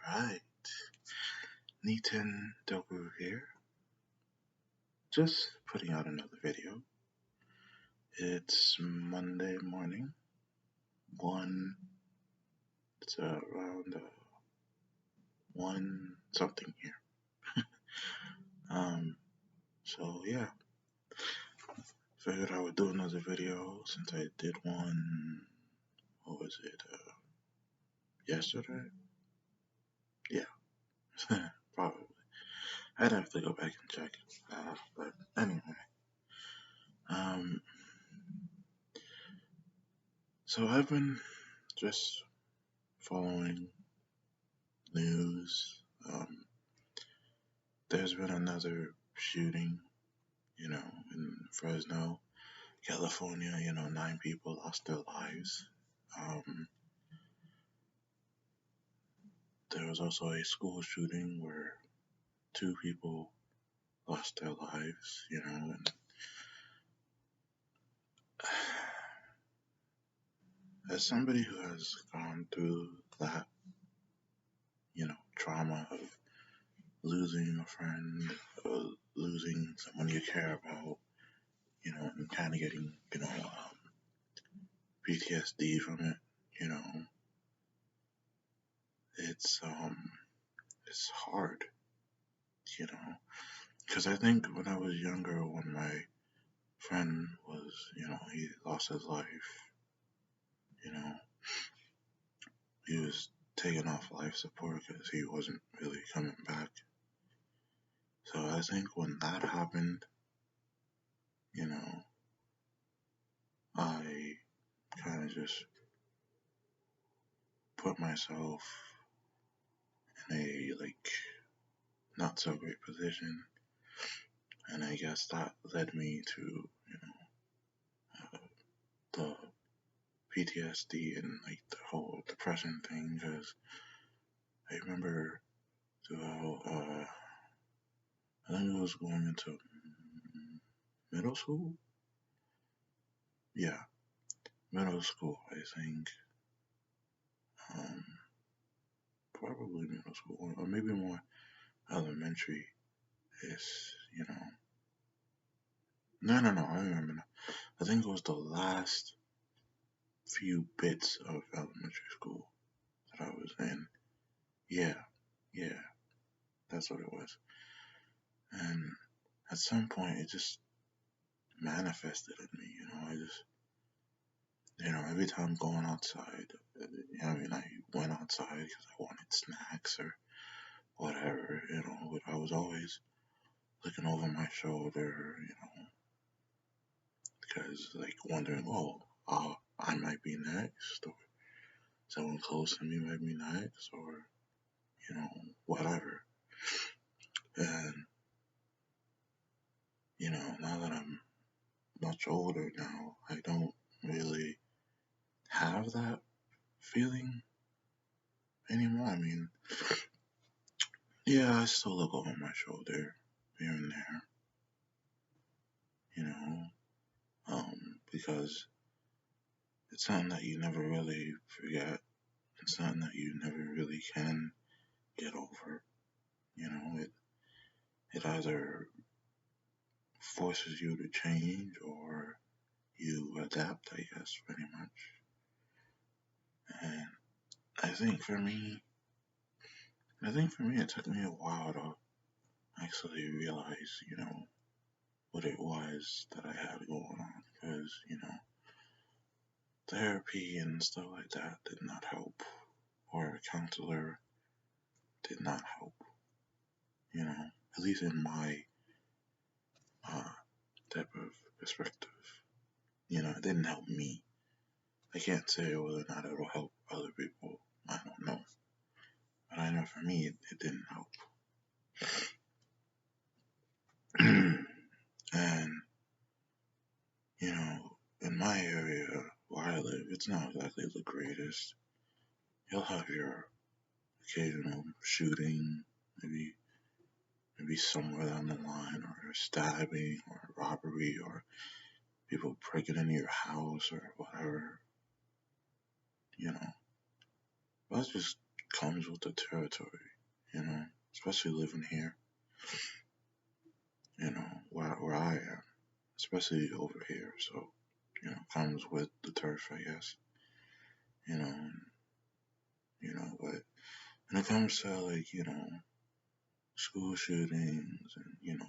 Alright, Nitin Dogu here. Just putting out another video. It's Monday morning. It's around 1 something here. So yeah, figured I would do another video since I did one, what was it, yesterday? Yeah, probably. I'd have to go back and check. But anyway, um, so I've been just following news. There's been another shooting, in Fresno, California. 9 people lost their lives. There was also a school shooting where 2 people lost their lives, and as somebody who has gone through that, trauma of losing a friend, or losing someone you care about, and kind of getting, PTSD from it, it's hard, you know, because I think when I was younger, when my friend was, he lost his life, you know, he was taken off life support because he wasn't really coming back. So I think when that happened, I kind of just put myself in a not so great position, and I guess that led me to the PTSD and the whole depression thing. Because I remember throughout, I think it was going into middle school. Yeah, middle school. I think, probably middle school, or maybe more elementary. Is no. I remember now. I think it was the last few bits of elementary school that I was in. Yeah, that's what it was. And at some point, it just manifested in me. I just, every time going outside, I went outside because I wanted snacks or whatever. But I was always looking over my shoulder, because wondering, oh, I might be next, or someone close to me might be next, or whatever. And now that I'm much older now, I don't really have that feeling anymore. I mean, yeah, I still look over my shoulder here and there, because it's something that you never really forget. It's something that you never really can get over. It either forces you to change or you adapt, I guess, pretty much. And I think for me, it took me a while to actually realize, what it was that I had going on, because, therapy and stuff like that did not help, or a counselor did not help, at least in my type of perspective. It didn't help me. I can't say whether or not it'll help other people. I don't know. But I know for me, it didn't help. And, in my area where I live, it's not exactly the greatest. You'll have your occasional shooting, maybe somewhere down the line, or a stabbing, or a robbery, or people breaking into your house, or whatever, But that's just comes with the territory, especially living here, where I am, especially over here. So, comes with the turf, I guess, you know, and, but when it comes to like, school shootings and,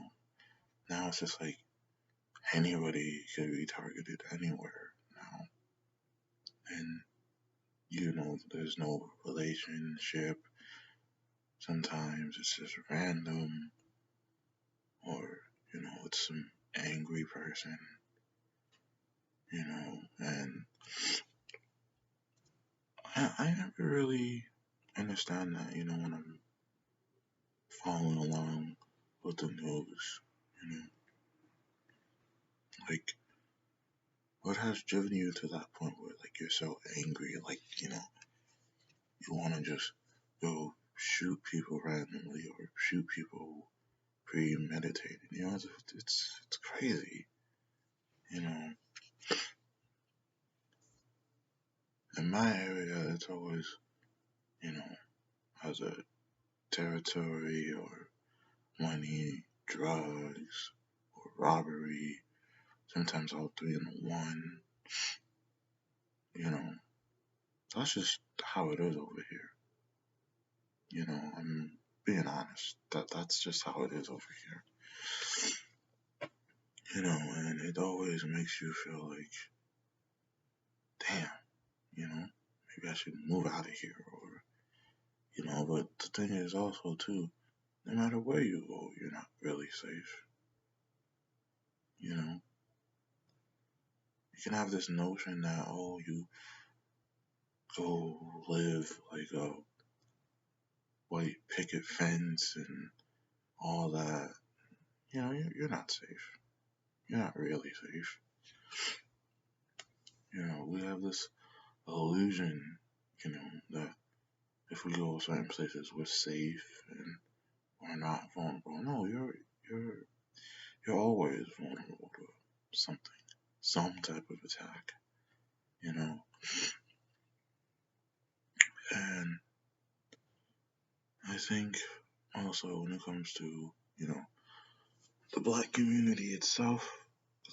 now it's just like anybody could be targeted anywhere now. And, there's no relationship. Sometimes it's just random or, it's some angry person, and I never really understand that, when I'm following along with the news, like what has driven you to that point where like you're so angry, like, you want to just go shoot people randomly or shoot people premeditated, it's crazy, you know. In my area, it's always, has a territory or money, drugs, or robbery, sometimes all three in one, you know. That's just how it is over here. I'm being honest. That's just how it is over here. And it always makes you feel like, damn, maybe I should move out of here or, but the thing is also too, no matter where you go, you're not really safe. You can have this notion that, oh, you go live like a white picket fence and all that. You're not safe. You're not really safe. We have this illusion, that if we go certain places, we're safe and we're not vulnerable. No, you're always vulnerable to something, some type of attack, And I think also when it comes to, the black community itself,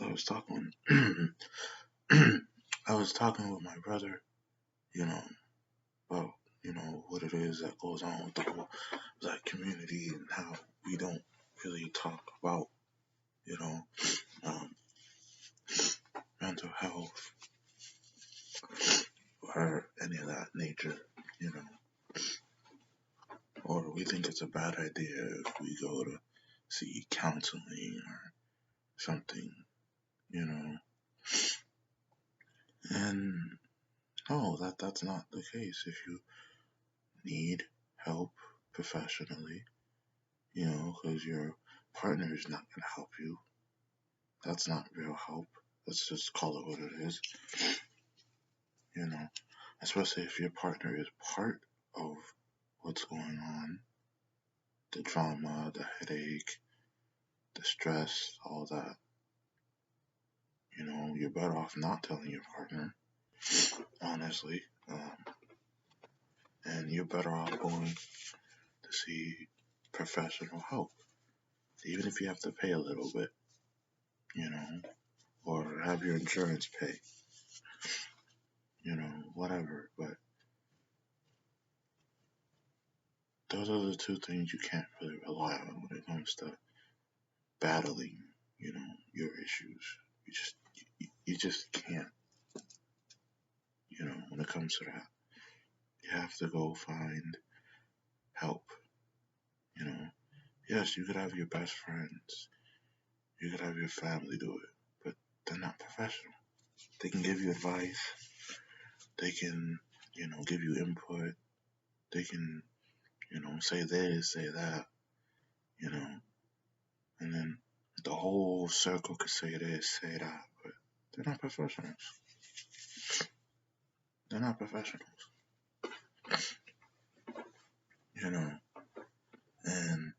I was talking, I was talking with my brother, about, what it is that goes on with the whole black community and how we don't really talk about, um, mental health or any of that nature, or we think it's a bad idea if we go to see counseling or something, and no, that's not the case. If you need help professionally, because your partner is not going to help you, that's not real help. Let's just call it what it is, especially if your partner is part of what's going on, the trauma, the headache, the stress, all that. You're better off not telling your partner, honestly. And you're better off going to see professional help, even if you have to pay a little bit, or have your insurance pay, whatever. But those are the two things you can't really rely on when it comes to battling, your issues. You just can't, when it comes to that. You have to go find help, Yes, you could have your best friends, you could have your family do it, but they're not professional. They can give you advice, they can, give you input, they can, say this, say that, and then the whole circle could say this, say that, but they're not professionals. They're not professionals. And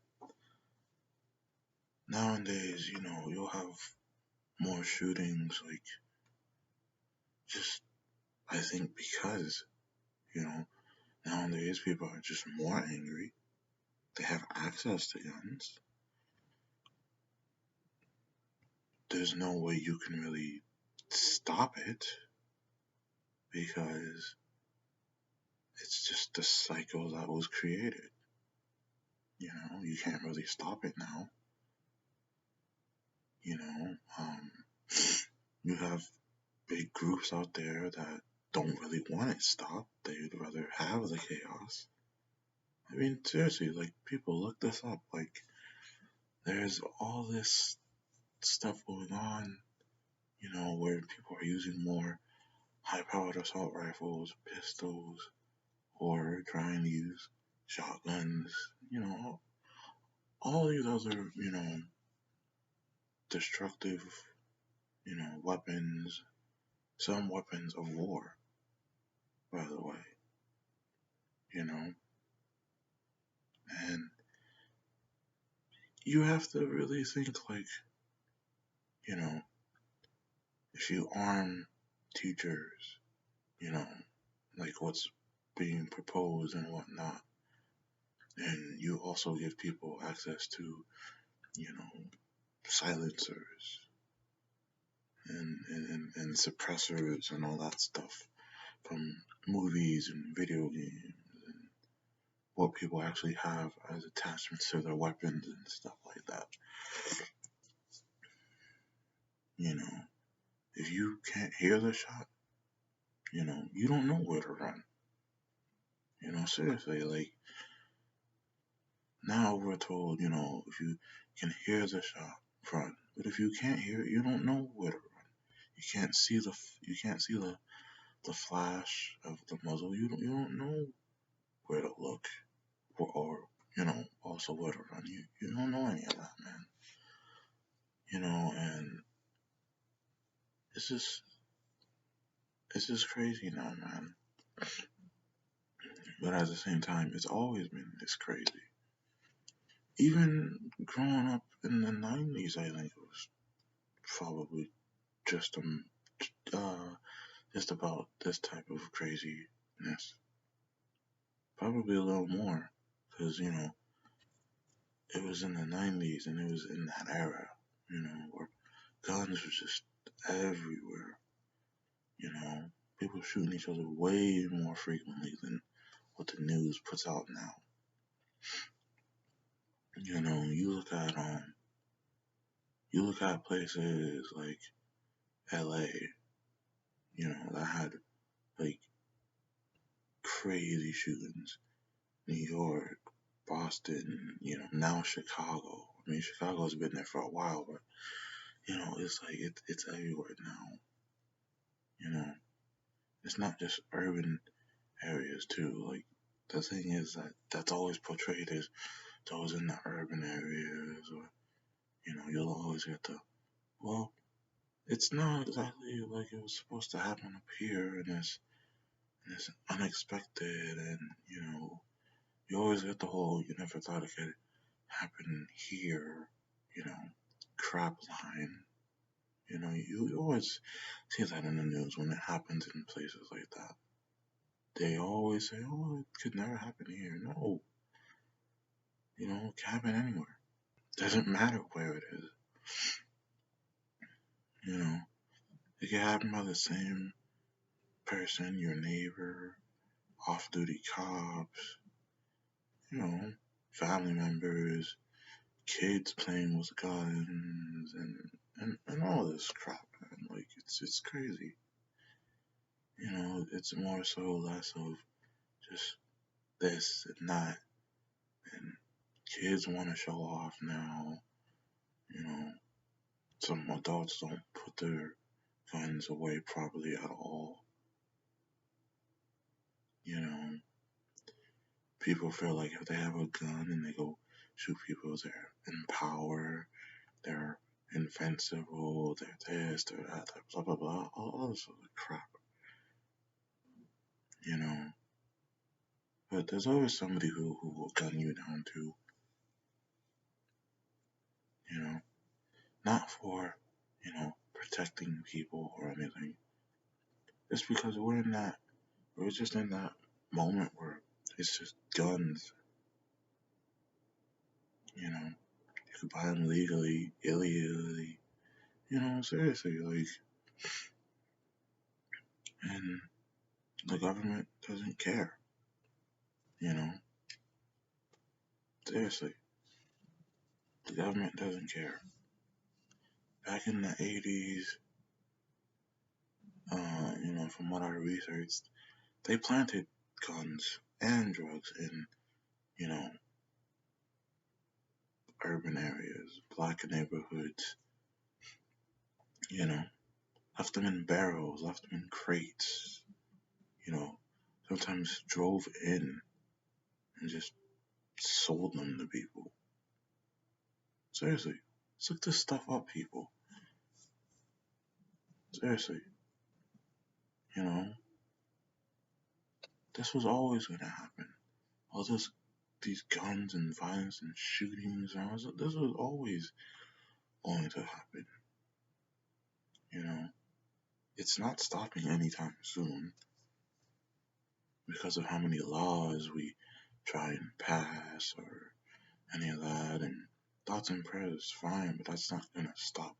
nowadays, you'll have more shootings, like, just, I think because, Nowadays, people are just more angry. They have access to guns. There's no way you can really stop it because it's just the cycle that was created. You can't really stop it now. You know, you have big groups out there that don't really want it stopped. They'd rather have the chaos. I mean, seriously, like, people look this up. Like, there's all this stuff going on, where people are using more high powered assault rifles, pistols, or trying to use shotguns, all these other, destructive, weapons, some weapons of war, by the way, you know, and you have to really think, like, you know, if you arm teachers, you know, like what's being proposed and whatnot, and you also give people access to, you know, silencers and suppressors and all that stuff from movies and video games and what people actually have as attachments to their weapons and stuff like that. You know, if you can't hear the shot, you don't know where to run. Seriously, like, now we're told, if you can hear the shot, run. But if you can't hear it, you don't know where to run. You can't see the flash of the muzzle. You don't know where to look or also where to run. You don't know any of that, man. And it's just crazy now, man. But at the same time, it's always been this crazy. Even growing up in the 90s, I think it was probably just just about this type of craziness. Probably a little more, because it was in the 90s and it was in that era, where guns were just everywhere. People shooting each other way more frequently than what the news puts out now. You look at places like LA, that had like crazy shootings. New York, Boston, now Chicago. I mean, Chicago's been there for a while, but it's like it's everywhere now. It's not just urban areas too. Like, the thing is that that's always portrayed as those in the urban areas, or you'll always get the, well, it's not exactly like it was supposed to happen up here, and it's unexpected, and you always get the whole you never thought it could happen here, crap line. You always see that in the news when it happens in places like that. They always say, oh, it could never happen here. No, it can happen anywhere. Doesn't matter where it is. It can happen by the same person, your neighbor, off-duty cops, family members, kids playing with guns, and all this crap, man. Like, it's crazy. It's more so less of just this and that, and kids want to show off now. Some adults don't put their guns away properly at all. People feel like if they have a gun and they go shoot people, they're in power, they're invincible, they're this, they're that, they're blah blah blah, all this other crap. But there's always somebody who will gun you down too. Not for, protecting people or anything. It's because we're just in that moment where It's just guns. You know, you could buy them legally, illegally. You know, seriously, like, and the government doesn't care. You know, seriously, the government doesn't care. Back in the 80s, from what I researched, they planted guns and drugs in, you know, urban areas, black neighborhoods, you know, left them in barrels, left them in crates, you know, sometimes drove in and just sold them to people. Seriously, let's look this stuff up, people. Seriously, you know, this was always going to happen. All these guns and violence and shootings, and this was always going to happen. You know, it's not stopping anytime soon because of how many laws we try and pass or any of that. And thoughts and prayers, fine, but that's not gonna stop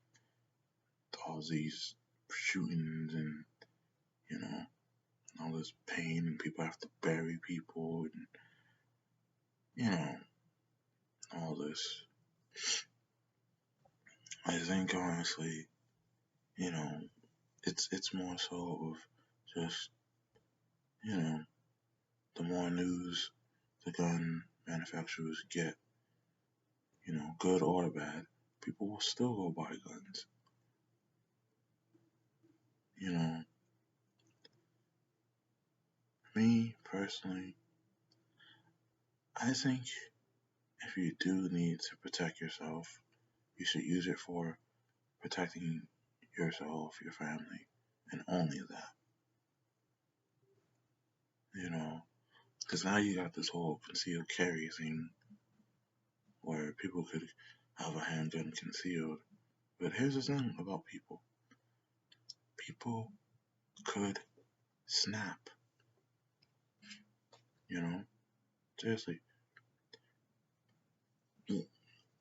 all these shootings and you know all this pain and people have to bury people and you know all this. I think honestly, you know, it's more so of just you know the more news the gun manufacturers get, you know, good or bad, people will still go buy guns. You know, me personally, I think if you do need to protect yourself, you should use it for protecting yourself, your family, and only that. You know, because now you got this whole concealed carry thing where people could have a handgun concealed. But here's the thing about people people could snap, you know? Seriously.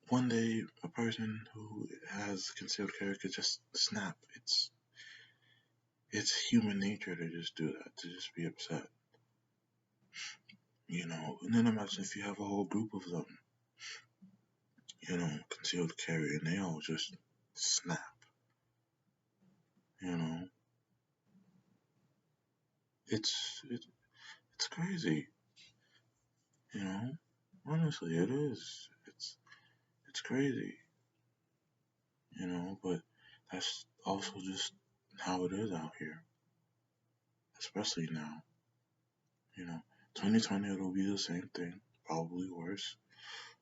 One day, a person who has concealed carry could just snap. It's human nature to just do that, to just be upset, you know. And then imagine if you have a whole group of them, you know, concealed carry, and they all just snap, you know. It's crazy, you know. Honestly, it is. It's crazy, you know. But that's also just how it is out here, especially now. You know, 2020 it'll be the same thing, probably worse.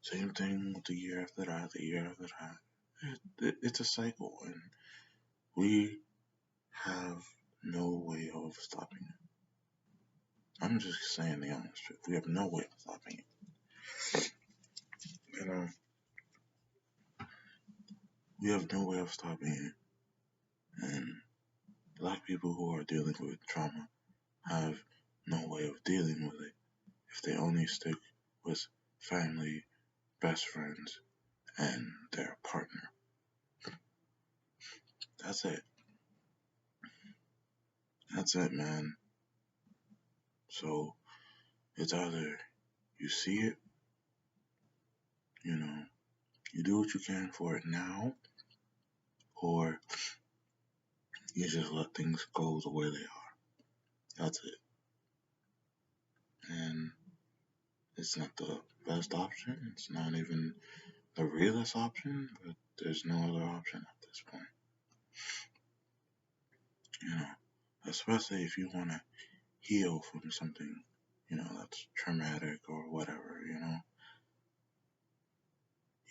Same thing with the year after that, the year after that. It's a cycle, and we have no way of stopping it. I'm just saying the honest truth. We have no way of stopping it. You know, we have no way of stopping it. And black people who are dealing with trauma have no way of dealing with it if they only stick with family, best friends, and their partner. That's it. That's it, man. So it's either you see it, you know, you do what you can for it now, or you just let things go the way they are. That's it. And it's not the best option. It's not even the realest option, but there's no other option at this point. You know, especially if you want to heal from something, you know, that's traumatic or whatever, you know.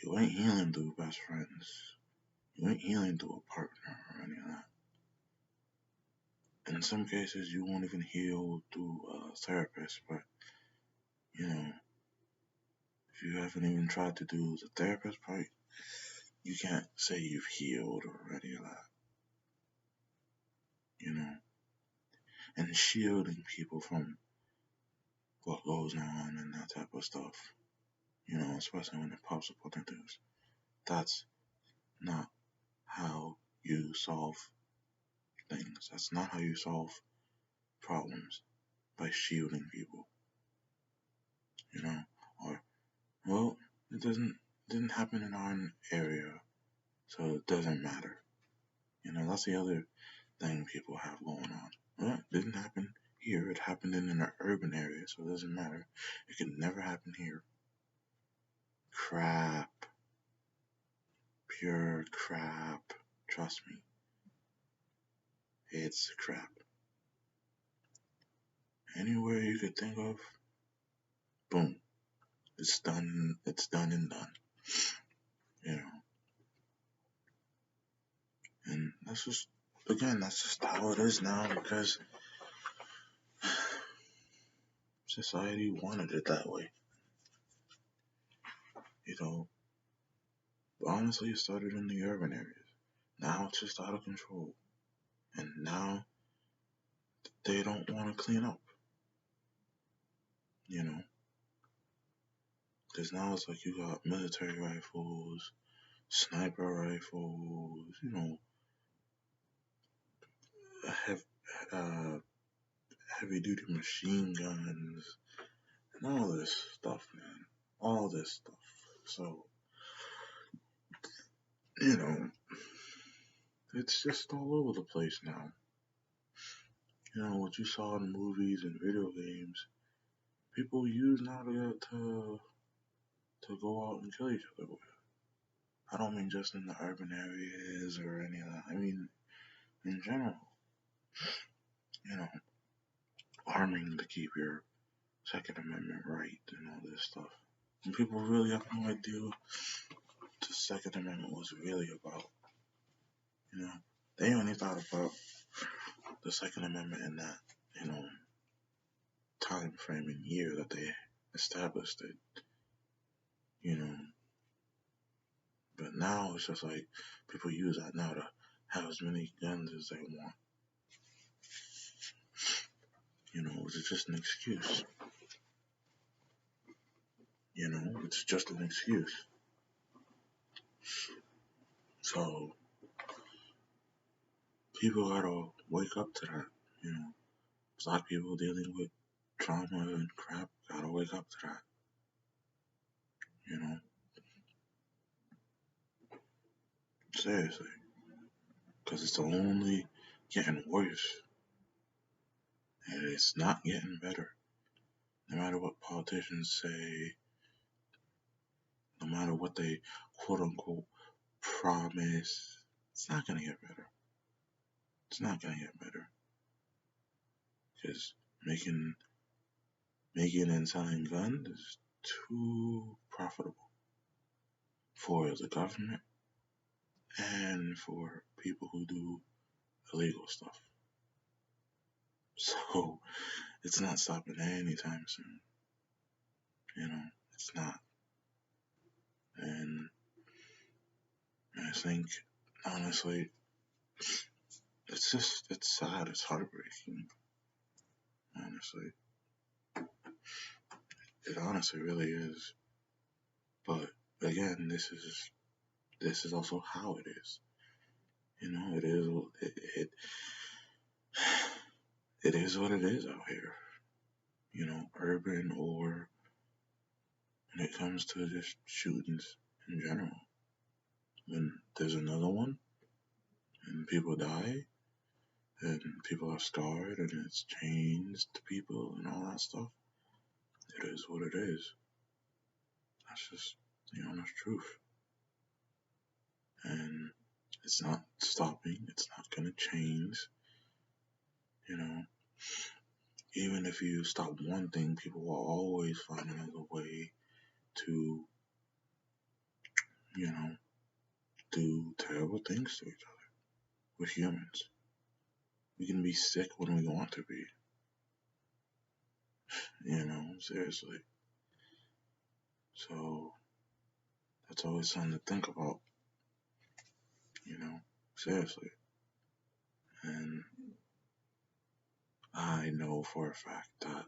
You ain't healing through best friends. You ain't healing through a partner or any of that. In some cases, you won't even heal through a therapist, but, you know, if you haven't even tried to do the therapist part, you can't say you've healed or any of that, you know. And shielding people from what goes on and that type of stuff. Especially when it pops up on the news. That's not how you solve things. That's not how you solve problems, by shielding people. You know, or well, it didn't happen in our area, so it doesn't matter. That's the other thing people have going on. Well, it didn't happen here. It happened in an urban area, so it doesn't matter. It could never happen here. Crap. Pure crap. Trust me. It's crap. Anywhere you could think of, boom. It's done. It's done and done. You know. And that's just how it is now, because society wanted it that way. But honestly, it started in the urban areas. Now it's just out of control. And now they don't want to clean up. Because now it's like you got military rifles, sniper rifles, have, uh, heavy duty machine guns, and all this stuff, man. All this stuff. So, it's just all over the place now. What you saw in movies and video games, people use now to go out and kill each other with. I don't mean just in the urban areas or any of that. I mean in general. You know, arming to keep your Second Amendment right and all this stuff. And people really have no idea what the Second Amendment was really about. They only thought about the Second Amendment in that, time frame and year that they established it. But now it's just like people use that now to have as many guns as they want. It's just an excuse. It's just an excuse. So people gotta wake up to that. Black people dealing with trauma and crap gotta wake up to that. Seriously. Because it's only getting worse. And it's not getting better. No matter what politicians say, no matter what they quote unquote promise, it's not gonna get better. It's not gonna get better. Because making and selling guns is too profitable for the government and for people who do illegal stuff. So it's not stopping anytime soon. It's not. And I think, honestly, it's sad, it's heartbreaking. Honestly. It honestly really is. But again, this is also how it is. It is what it is out here. Urban or when it comes to just shootings in general. When there's another one and people die and people are scarred and it's changed to people and all that stuff, it is what it is. That's just the honest truth. And it's not stopping. It's not going to change. Even if you stop one thing, people will always find another way to, do terrible things to each other. We're humans. We can be sick when we want to be. Seriously. So, that's always something to think about. Seriously. And I know for a fact that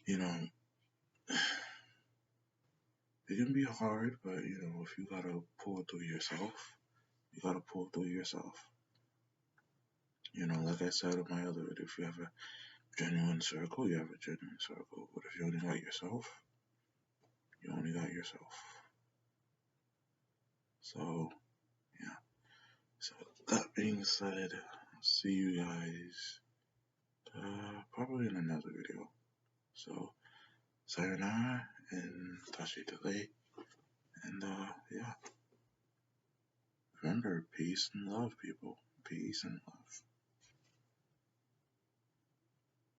You know, it can be hard, but if you gotta pull through yourself, you gotta pull through yourself. Like I said in my other video, if you have a genuine circle, you have a genuine circle. But if you only got yourself, you only got yourself. So, yeah. So, that being said, I'll see you guys probably in another video. So, sayonara and tashi delay. And, yeah. Remember, peace and love, people. Peace and love.